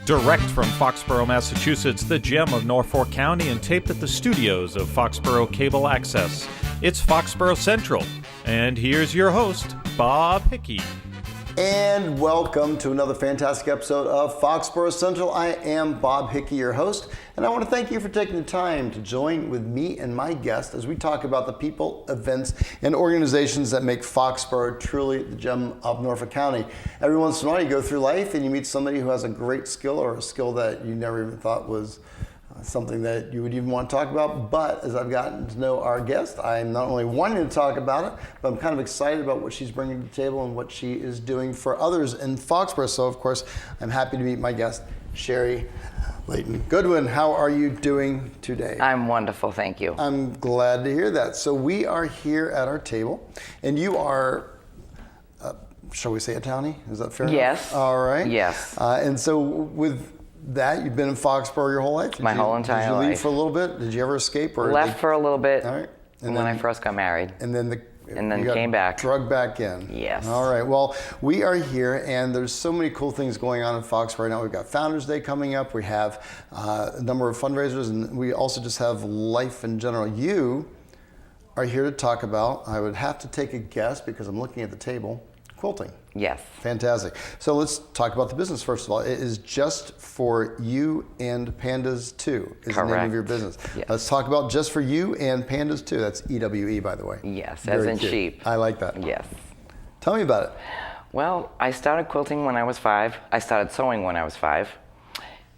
Direct from Foxborough, Massachusetts, the gem of Norfolk County, and taped at the studios of Foxborough Cable Access. It's Foxborough Central. And here's your host, Bob Hickey. And welcome to another fantastic episode of Foxborough Central. I am Bob Hickey, your host, and I want to thank you for taking the time to join with me and my guest as we talk about the people, events, and organizations that make Foxborough truly the gem of Norfolk County. Every once in a while you go through life and you meet somebody who has a great skill or a skill that you never even thought was something that you would even want to talk about. But as I've gotten to know our guest, I'm not only wanting to talk about it, but I'm kind of excited about what she's bringing to the table and what she is doing for others in Foxborough. So of course, I'm happy to meet my guest, Sherry Layton Goodwin. How are you doing today? I'm wonderful, thank you. I'm glad to hear that. So we are here at our table, and you are, shall we say a townie? Is that fair? Yes. All right. Yes. And so with that, you've been in Foxborough your whole life? My whole entire life. Did you leave for a little bit? Did you ever escape? Or left for a little bit. All right. And when I first got married. And then came back. Drugged back in. Yes. All right. Well, we are here, and there's so many cool things going on in Foxborough right now. We've got Founders Day coming up. We have a number of fundraisers, and we also just have life in general. You are here to talk about, I would have to take a guess because I'm looking at the table, quilting. Yes. Fantastic. So let's talk about the business first of all. It is Just For You and Pandas 2 is Correct. the name of your business. Yes. Let's talk about Just For You and Pandas 2. That's EWE, by the way. Yes, Very as in cute. sheep. I like that. Yes. Tell me about it. Well, I started quilting when I was 5. I started sewing when I was 5.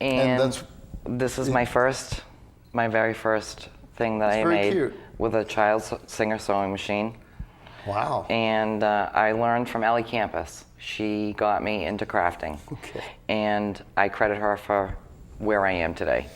And this is my very first thing that I made cute. with a child Singer sewing machine. Wow. And I learned from Ellie Campus. She got me into crafting. Okay. And I credit her for where I am today.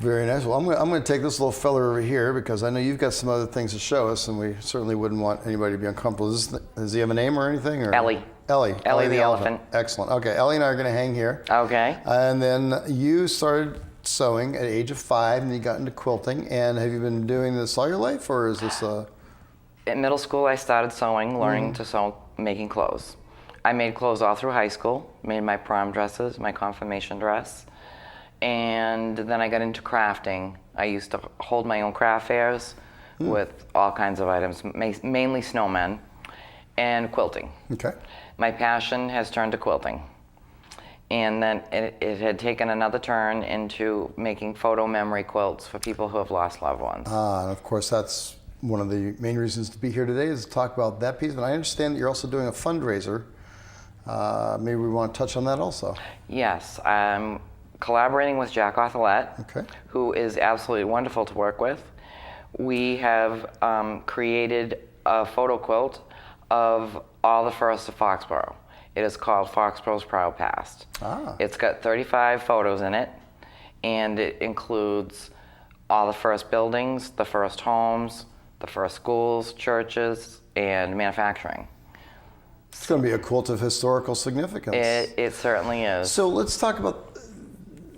Very nice. Well, I'm going to take this little fella over here because I know you've got some other things to show us, and we certainly wouldn't want anybody to be uncomfortable. Does he have a name or anything? Or? Ellie. Ellie the elephant. Excellent. Okay, Ellie and I are going to hang here. Okay. And then you started sewing at the age of 5, and you got into quilting. And have you been doing this all your life, or is this a... In middle school, I started sewing, learning to sew, making clothes. I made clothes all through high school, made my prom dresses, my confirmation dress, and then I got into crafting. I used to hold my own craft fairs with all kinds of items, mainly snowmen, and quilting. Okay. My passion has turned to quilting. And then it had taken another turn into making photo memory quilts for people who have lost loved ones. And of course, that's one of the main reasons to be here today is to talk about that piece. But I understand that you're also doing a fundraiser. Maybe we want to touch on that also. Yes, I'm collaborating with Jack Othelette, Okay. who is absolutely wonderful to work with. We have created a photo quilt of all the first of Foxborough. It is called Foxborough's Proud Past. It's got 35 photos in it, and it includes all the first buildings, the first homes, the first schools, churches, and manufacturing. It's going to be a quilt of historical significance. It certainly is. So let's talk about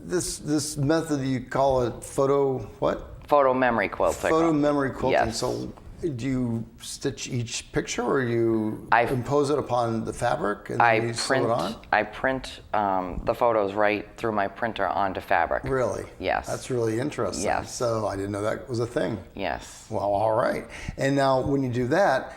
this method. You call it photo what? Photo memory quilting. Photo memory quilting. Yes. So do you stitch each picture, or you impose it upon the fabric and then you sew it on? I print the photos right through my printer onto fabric. Really? Yes. That's really interesting. Yes. So I didn't know that was a thing. Yes. Well, all right. And now when you do that,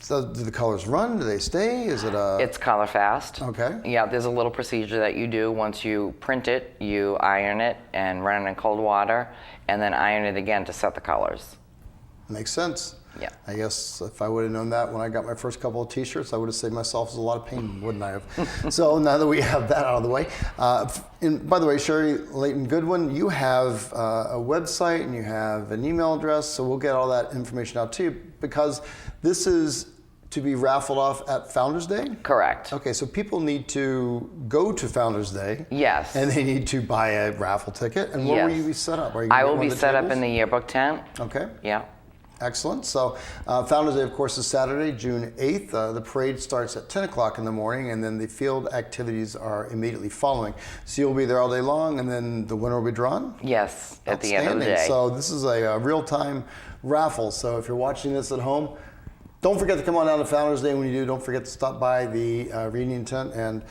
so do the colors run? Do they stay? Is it a... It's color fast. Okay. Yeah, there's a little procedure that you do. Once you print it, you iron it and run it in cold water, and then iron it again to set the colors. Makes sense. Yeah. I guess if I would have known that when I got my first couple of t-shirts, I would have saved myself a lot of pain, wouldn't I have? So now that we have that out of the way, and by the way, Sherry Layton Goodwin, you have a website and you have an email address, so we'll get all that information out to you because this is to be raffled off at Founders Day? Correct. Okay, so people need to go to Founders Day. Yes. And they need to buy a raffle ticket. And where will you be set up? Are you I will be set up in the yearbook tent. Okay. Yeah. Excellent. So Founders Day, of course, is Saturday, June 8th. The parade starts at 10 o'clock in the morning, and then the field activities are immediately following. So you'll be there all day long, and then the winner will be drawn? Yes, at the end of the day. So this is a real-time raffle. So if you're watching this at home, don't forget to come on down to Founders Day. When you do, don't forget to stop by the reunion tent and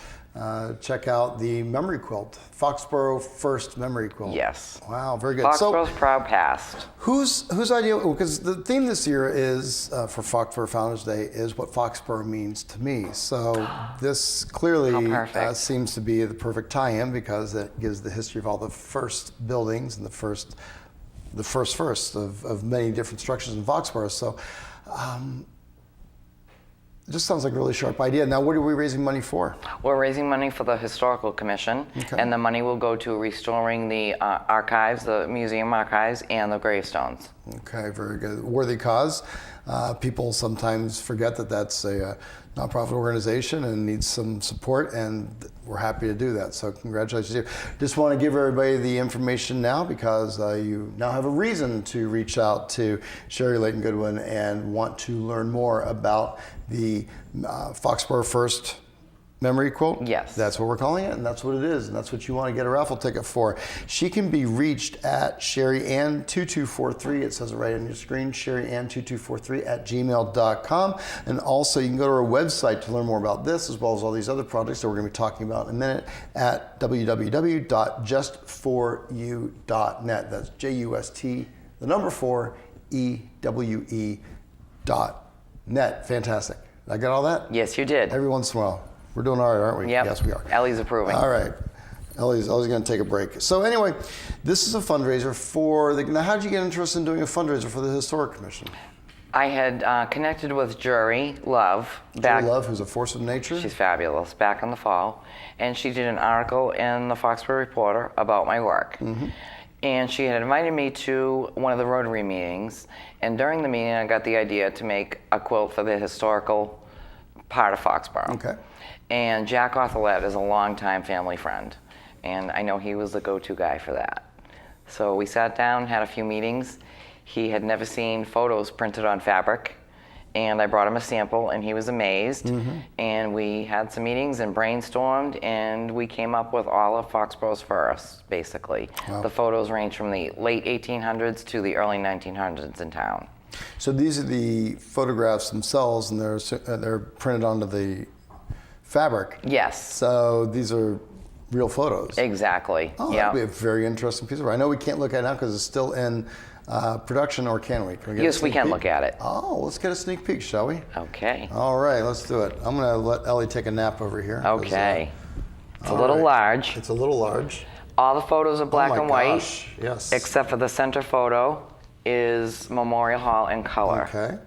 check out the memory quilt, Foxborough First Memory Quilt. Yes. Wow, very good. Foxborough's proud past. Whose idea? Because the theme this year is for Foxborough Founders Day is what Foxborough means to me. So this clearly seems to be the perfect tie-in because it gives the history of all the first buildings and the first of many different structures in Foxborough. So. It just sounds like a really sharp idea. Now, what are we raising money for? We're raising money for the Historical Commission, and the money will go to restoring the archives, the museum archives, and the gravestones. Okay, very good. Worthy cause. People sometimes forget that that's a nonprofit organization and needs some support, and we're happy to do that. So congratulations to you. Just want to give everybody the information now because you now have a reason to reach out to Sherry Layton Goodwin and want to learn more about the Foxborough First Memory Quilt? Yes. That's what we're calling it, and that's what it is, and that's what you want to get a raffle ticket for. She can be reached at SherryAnn2243. It says it right on your screen, SherryAnn2243@gmail.com. And also, you can go to our website to learn more about this, as well as all these other projects that we're going to be talking about in a minute, at www.justforyou.net. That's JUST, the number 4, EWE.net. Fantastic. I got all that? Yes, you did. Every once in a while. We're doing all right, aren't we? Yep. Yes, we are. Ellie's approving. All right. Ellie's going to take a break. So anyway, this is a fundraiser for now, how did you get interested in doing a fundraiser for the Historic Commission? I had connected with Jury Love. Jury Love, who's a force of nature. She's fabulous, back in the fall. And she did an article in the Foxborough Reporter about my work. Mm-hmm. And she had invited me to one of the Rotary meetings. And during the meeting, I got the idea to make a quilt for the historical part of Foxborough. Okay. And Jack Othelette is a longtime family friend. And I know he was the go-to guy for that. So we sat down, had a few meetings. He had never seen photos printed on fabric. And I brought him a sample, and he was amazed. Mm-hmm. And we had some meetings and brainstormed, and we came up with all of Foxborough's firsts, basically. Wow. The photos range from the late 1800s to the early 1900s in town. So these are the photographs themselves, and they're printed onto the fabric. Yes. So these are real photos. Exactly. Oh, that'd be a very interesting piece of work. I know we can't look at it now because it's still in production, or can we? Yes, we can look at it. Oh, let's get a sneak peek, shall we? Okay. All right, let's do it. I'm going to let Ellie take a nap over here. Okay. It's a little large. It's a little large. All the photos are black and white. Yes. Except for the center photo is Memorial Hall in color. Okay.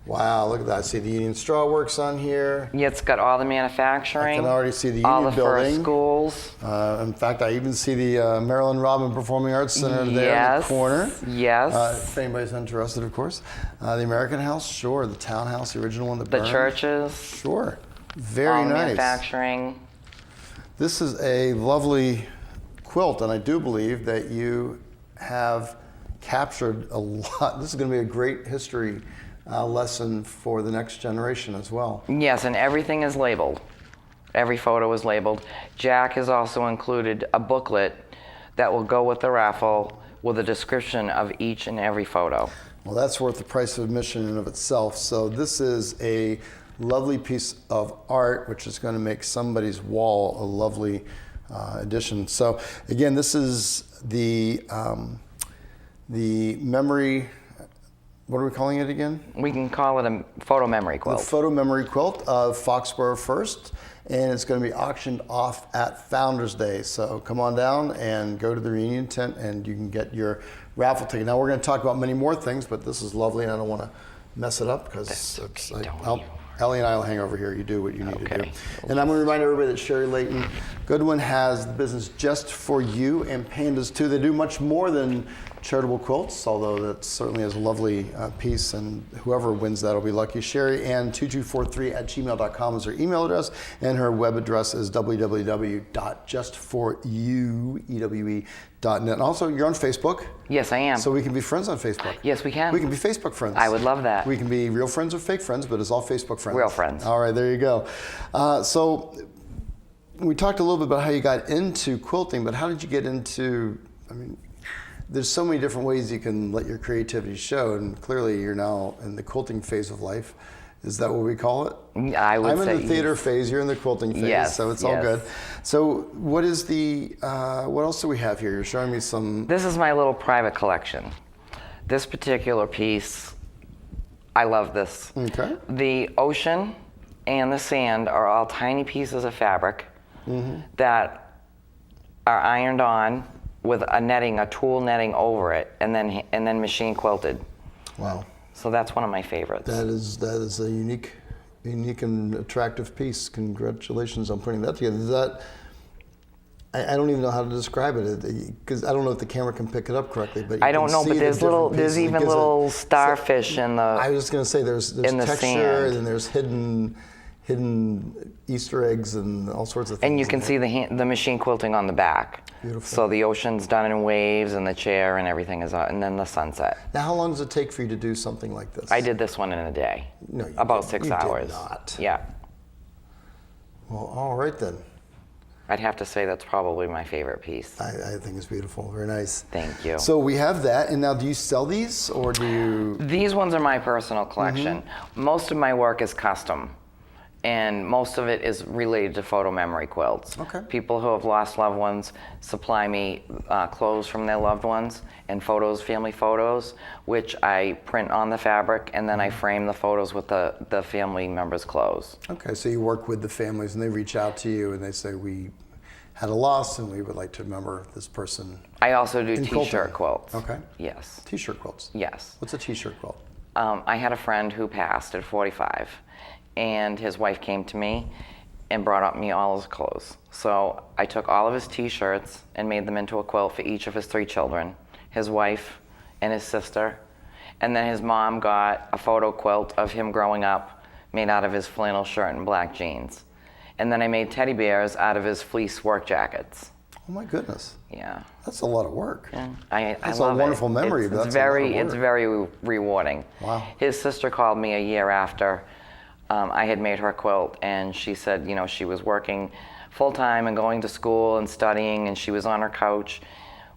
Wow, look at that. See the Union Straw Works on here. Yeah, it's got all the manufacturing. I can already see the Union all the building. first schools. In fact, I even see the Marilyn Robin Performing Arts Center there in the corner. Yes. If anybody's interested, of course. The American House, sure. The Townhouse, the original one that burned. The churches. Sure. Very all nice. Manufacturing. This is a lovely quilt, and I do believe that you have captured a lot. This is going to be a great history lesson for the next generation as well. Yes, and everything is labeled. Every photo is labeled. Jack has also included a booklet that will go with the raffle with a description of each and every photo. Well, that's worth the price of admission in and of itself. So this is a lovely piece of art which is going to make somebody's wall a lovely addition. So again, this is the memory. What are we calling it again? We can call it a photo memory quilt. The photo memory quilt of Foxborough First, and it's going to be auctioned off at Founders Day. So come on down and go to the reunion tent, and you can get your raffle ticket. Now we're going to talk about many more things, but this is lovely, and I don't want to mess it up because Ellie and I will hang over here. You do what you need to do. And I'm going to remind everybody that Sherry Layton Goodwin has the business Just For You and Pandas too. They do much more than charitable quilts, although that certainly is a lovely piece, and whoever wins that will be lucky. SherryAnn2243@gmail.com is her email address, and her web address is www.justforyou.net. And also, you're on Facebook. Yes, I am. So we can be friends on Facebook. Yes, we can. We can be Facebook friends. I would love that. We can be real friends or fake friends, but it's all Facebook friends. Real friends. All right, there you go. So we talked a little bit about how you got into quilting, but how did you get into, there's so many different ways you can let your creativity show, and clearly you're now in the quilting phase of life. Is that what we call it? I would I'm say in the theater phase. You're in the quilting phase. Yes, So it's all yes. good. So what is the? What else do we have here? You're showing me some. This is my little private collection. This particular piece, I love this. Okay. The ocean and the sand are all tiny pieces of fabric that are ironed on with a tool netting over it, and then machine quilted. Wow. So that's one of my favorites. That is a unique and attractive piece. Congratulations on putting that together. Is that? I don't even know how to describe it because I don't know if the camera can pick it up correctly. But I don't know, but there's even little starfish in the. I was just going to say there's texture sand. and there's hidden Easter eggs and all sorts of things. And you can see the machine quilting on the back. Beautiful. So the ocean's done in waves, and the chair and everything is on, and then the sunset. Now, how long does it take for you to do something like this? I did this one in a day. No, you about didn't. 6 You hours. did not. Yeah. Well, all right then. I'd have to say that's probably my favorite piece. I think it's beautiful. Very nice. Thank you. So we have that, and now do you sell these, or do you? These ones are my personal collection. Most of my work is custom, and most of it is related to photo memory quilts. Okay. People who have lost loved ones supply me clothes from their loved ones and photos, family photos, which I print on the fabric, and then I frame the photos with the family members' clothes. Okay, so you work with the families, and they reach out to you, and they say, we had a loss, and we would like to remember this person. I also do In T-shirt quilting. quilts. Okay. Yes. T-shirt quilts. Yes. What's a T-shirt quilt? I had a friend who passed at 45, and his wife came to me and brought up me all his clothes. So I took all of his T-shirts and made them into a quilt for each of his 3 children, his wife and his sister. And then his mom got a photo quilt of him growing up made out of his flannel shirt and black jeans. And then I made teddy bears out of his fleece work jackets. Oh my goodness. Yeah. That's a lot of work. Yeah. I That's love a wonderful memory, It's, but it's that's a lot of very, work. it's very rewarding. Wow. His sister called me a year after I had made her quilt, and she said, you know, she was working full time and going to school and studying, and she was on her couch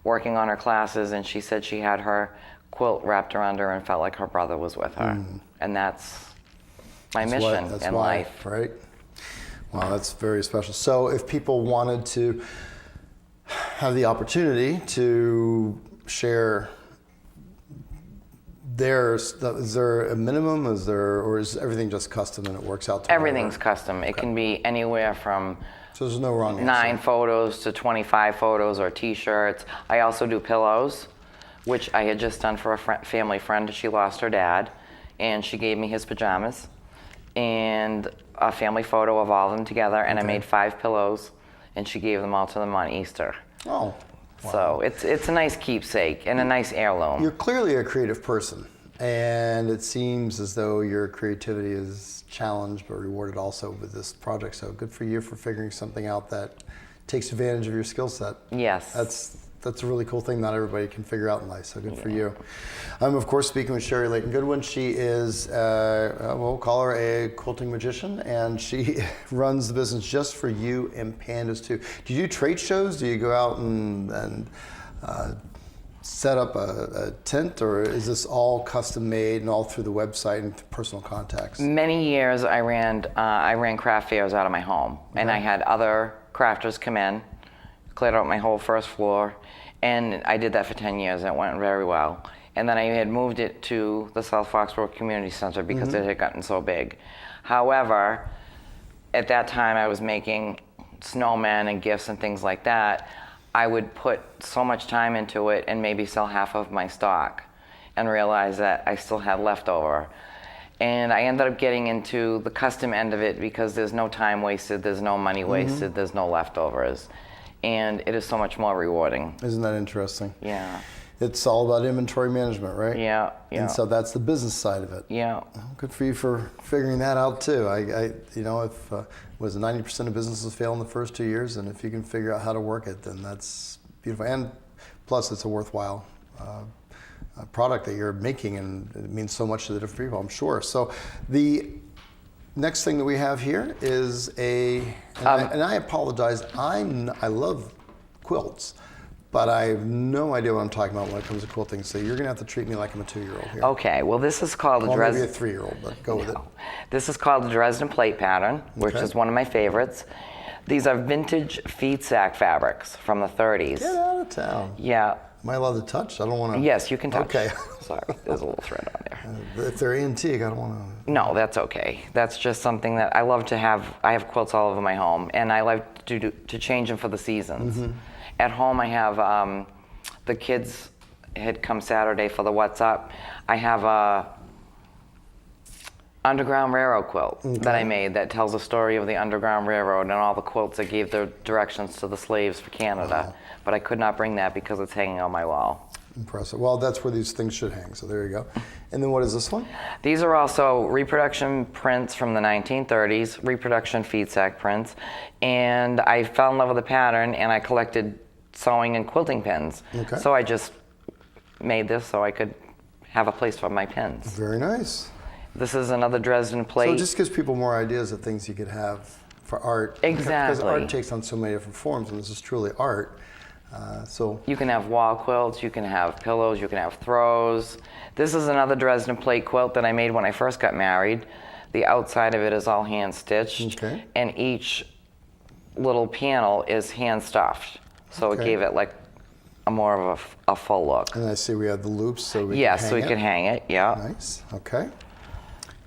working on her classes, and she said she had her quilt wrapped around her and felt like her brother was with her. And that's my mission in life. Right? Wow, that's very special. So if people wanted to have the opportunity to share theirs, is there a minimum? Or is everything just custom and it works out? Everything's custom. It can be anywhere from So there's no wrong answer. 9 photos to 25 photos or T-shirts. I also do pillows, which I had just done for a family friend. She lost her dad, and she gave me his pajamas and a family photo of all of them together, and I made 5 pillows, and she gave them all to them on Easter. Oh. Wow. So it's a nice keepsake and a nice heirloom. You're clearly a creative person, and it seems as though your creativity is challenged but rewarded also with this project. So good for you for figuring something out that takes advantage of your skill set. Yes. That's a really cool thing not everybody can figure out in life, so good for you. I'm, of course, speaking with Sherry Layton-Goodwin. She is, we'll call her a quilting magician, and she runs the business Just For You and Pandas, too. Do you do trade shows? Do you go out and set up a tent, or is this all custom made and all through the website and personal contacts? Many years I ran craft fairs out of my home, and I had other crafters come in, cleared out my whole first floor, and I did that for 10 years, and it went very well. And then I had moved it to the South Foxborough Community Center because it had gotten so big. However, at that time I was making snowmen and gifts and things like that. I would put so much time into it and maybe sell half of my stock and realize that I still had leftover. And I ended up getting into the custom end of it because there's no time wasted, there's no money wasted, there's no leftovers. And it is so much more rewarding. Isn't that interesting? Yeah. It's all about inventory management, right? Yeah, yeah. And so that's the business side of it. Yeah. Well, good for you for figuring that out too. If was 90% of businesses fail in the first 2 years, and if you can figure out how to work it, then that's beautiful. And plus, it's a worthwhile product that you're making, and it means so much to the different people, I'm sure. So the next thing that we have here is and I apologize. I love quilts, but I have no idea what I'm talking about when it comes to quilting. So you're going to have to treat me like I'm a 2-year-old here. Okay, well this is called Well, a maybe a Dresden. 3-year-old, but go with it. This is called the Dresden plate pattern, which Okay. is one of my favorites. These are vintage feed sack fabrics from the 30s. Get out of town. Yeah. Am I allowed to touch? I don't want to. Yes, you can touch. Okay. Sorry, there's a little thread on there. If they're antique, I don't want to. No, that's okay. That's just something that I love to have. I have quilts all over my home, and I like to change them for the seasons. Mm-hmm. At home, I have the kids had come Saturday for the What's Up. I have a Underground Railroad quilt that I made that tells the story of the Underground Railroad and all the quilts that gave their directions to the slaves for Canada. Wow. But I could not bring that because it's hanging on my wall. Impressive. Well, that's where these things should hang. So there you go. And then what is this one? These are also reproduction prints from the 1930s, reproduction feed sack prints. And I fell in love with the pattern, and I collected sewing and quilting pins. Okay. So I just made this so I could have a place for my pins. Very nice. This is another Dresden plate. So it just gives people more ideas of things you could have for art. Exactly. Because art takes on so many different forms, and this is truly art. So You can have wall quilts, you can have pillows, you can have throws. This is another Dresden plate quilt that I made when I first got married. The outside of it is all hand stitched, Okay. and each little panel is hand stuffed. So Okay. it gave it like a more of a full look. and I see we have the loops, so we Yeah, can hang so we it. can hang it, yeah. Nice. Okay.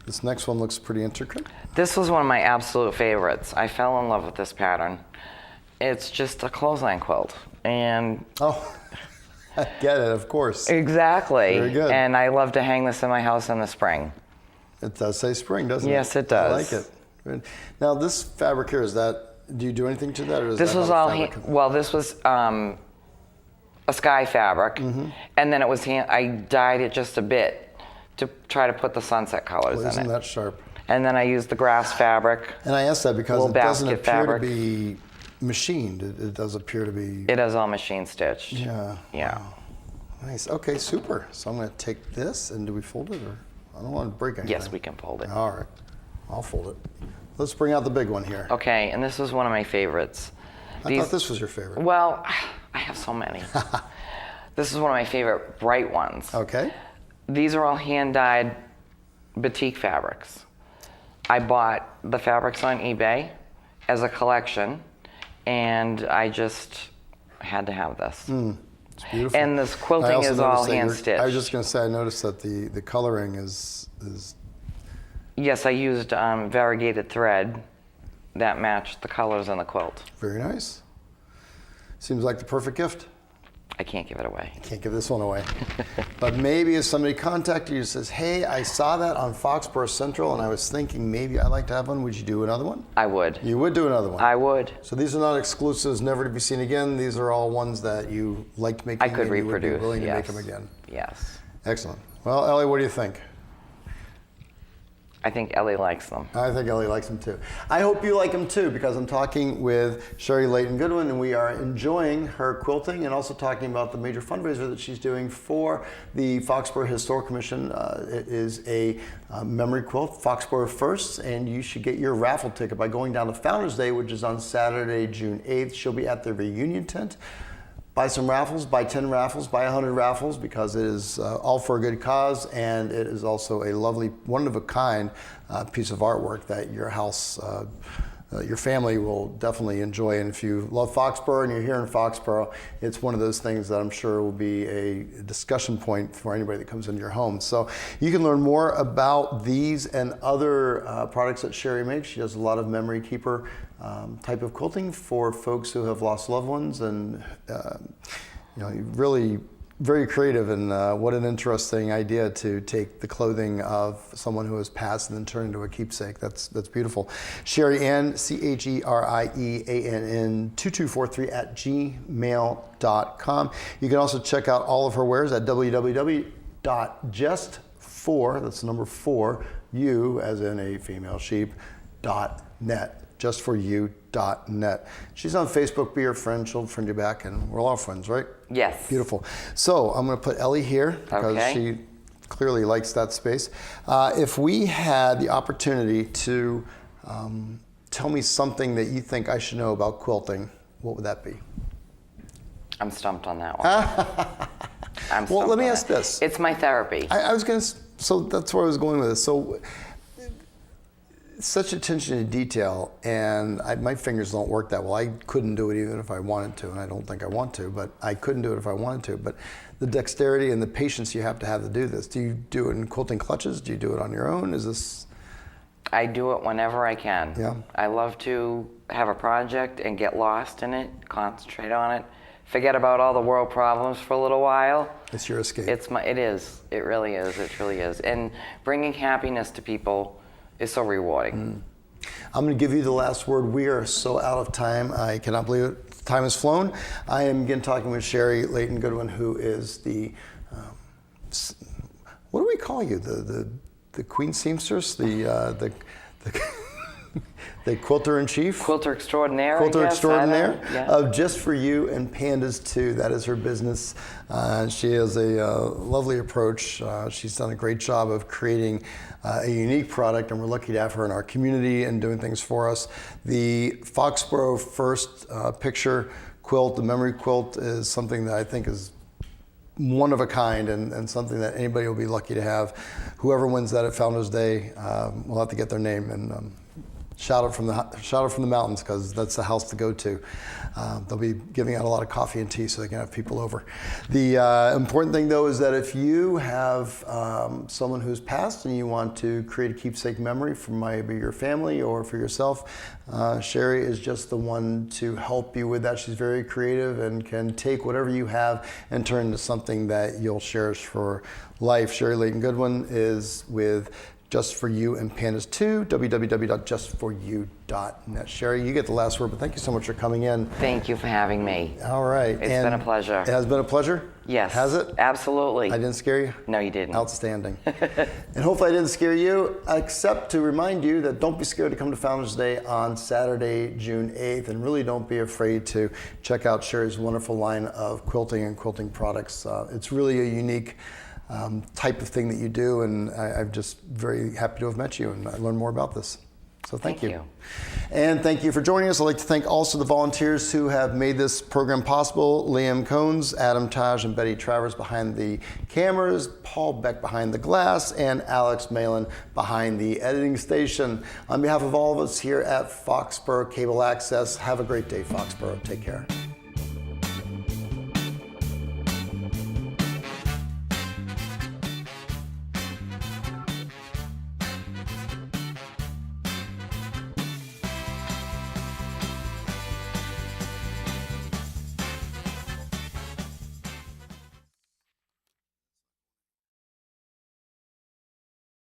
This next one looks pretty intricate. This was one of my absolute favorites. I fell in love with this pattern. It's just a clothesline quilt. And Oh, I get it, of course. exactly. Very good. And I love to hang this in my house in the spring. It does say spring, doesn't it? Yes, it does. I like it. Good. Now, this fabric here, do you do anything to that? Or is This that was how all the fabric well, this was a sky fabric, and then it was I dyed it just a bit to try to put the sunset colors Well, in isn't it. that sharp? And then I used the grass fabric. And I asked that because Little it doesn't basket appear fabric. to be machined. It does appear to be. It is all machine stitched. Yeah. Yeah. Nice. Okay, super. So I'm going to take this, and do we fold it, or I don't want to break anything. Yes, we can fold it. All right, I'll fold it. Let's bring out the big one here. Okay, and this was one of my favorites. I thought this was your favorite. Well, I have so many. This is one of my favorite bright ones. Okay. These are all hand-dyed batik fabrics. I bought the fabrics on eBay as a collection, and I just had to have this. It's beautiful. And this I quilting also is all noticed that hand-stitched. I was just going to say, I noticed that the coloring is Yes, I used variegated thread that matched the colors on the quilt. very nice. Seems like the perfect gift. I can't give it away. Can't give this one away. But maybe if somebody contacted you and says, hey, I saw that on Foxborough Central, and I was thinking maybe I'd like to have one, would you do another one? I would. You would do another one. I would. So these are not exclusives, never to be seen again. These are all ones that you liked making. I could and you would be reproduce. willing to Yes. make them again. Yes. Excellent. Well, Ellie, what do you think? I think Ellie likes them. I think Ellie likes them too. I hope you like them too, because I'm talking with Sherry Layton Goodwin, and we are enjoying her quilting and also talking about the major fundraiser that she's doing for the Foxborough Historic Commission. It is a memory quilt, Foxborough Firsts, and you should get your raffle ticket by going down to Founders Day, which is on Saturday, June 8th. She'll be at the reunion tent. Buy some raffles, buy 10 raffles, buy 100 raffles, because it is all for a good cause, and it is also a lovely, one-of-a-kind piece of artwork that your house, your family will definitely enjoy. And if you love Foxborough and you're here in Foxborough, it's one of those things that I'm sure will be a discussion point for anybody that comes into your home. So you can learn more about these and other products that Sherry makes. She does a lot of memory keeper type of quilting for folks who have lost loved ones, and really very creative, and what an interesting idea to take the clothing of someone who has passed and then turn into a keepsake. That's beautiful. Sherry Ann, CHERIEANN 2243 at gmail.com. You can also check out all of her wares at www.just4, that's the number 4, you as in a female sheep, .net. justforyou.net. She's on Facebook. Be her friend. She'll friend you back, and we're all friends, right? Yes. Beautiful. So I'm going to put Ellie here because Okay. she clearly likes that space. If we had the opportunity to tell me something that you think I should know about quilting, what would that be? I'm stumped on that one. Well, let me ask this. It's my therapy. I was going to, so that's where I was going with this. So, such attention to detail, and my fingers don't work that well. I couldn't do it even if I wanted to, and I don't think I want to, but I couldn't do it if I wanted to. But the dexterity and the patience you have to do this. Do you do it in quilting clutches? Do you do it on your own? Is this? I do it whenever I can. Yeah. I love to have a project and get lost in it, concentrate on it, forget about all the world problems for a little while. It's your escape. It is. It really is. It truly is. And bringing happiness to people is so rewarding. I'm going to give you the last word. We are so out of time. I cannot believe it. Time has flown. I am again talking with Sherry Layton Goodwin, who is the, what do we call you? The Queen Seamstress? The the quilter in chief? Quilter extraordinaire. Quilter extraordinaire yeah. Of Just For You and Pandas too. That is her business. She has a lovely approach. She's done a great job of creating a unique product, and we're lucky to have her in our community and doing things for us. The Foxborough first picture quilt, the memory quilt, is something that I think is one of a kind and something that anybody will be lucky to have. Whoever wins that at Founders Day will have to get their name and shout it from the mountains, because that's the house to go to. They'll be giving out a lot of coffee and tea so they can have people over. The important thing though is that if you have someone who's passed and you want to create a keepsake memory for maybe your family or for yourself, Sherry is just the one to help you with that. She's very creative and can take whatever you have and turn into something that you'll cherish for life. Sherry Layton Goodwin is with Just For You and Pandas 2, www.justforyou.net. Sherry, you get the last word, but thank you so much for coming in. Thank you for having me. All right. It's been a pleasure. It has been a pleasure? Yes. Has it? Absolutely. I didn't scare you? No, you didn't. Outstanding. And hopefully I didn't scare you, except to remind you that don't be scared to come to Founders Day on Saturday, June 8th, and really don't be afraid to check out Sherry's wonderful line of quilting and quilting products. It's really a unique type of thing that you do, and I'm just very happy to have met you and learned more about this. So thank you. And thank you for joining us. I'd like to thank also the volunteers who have made this program possible: Liam Cones, Adam Taj, and Betty Travers behind the cameras, Paul Beck behind the glass, and Alex Malin behind the editing station. On behalf of all of us here at Foxborough Cable Access, have a great day, Foxborough. Take care.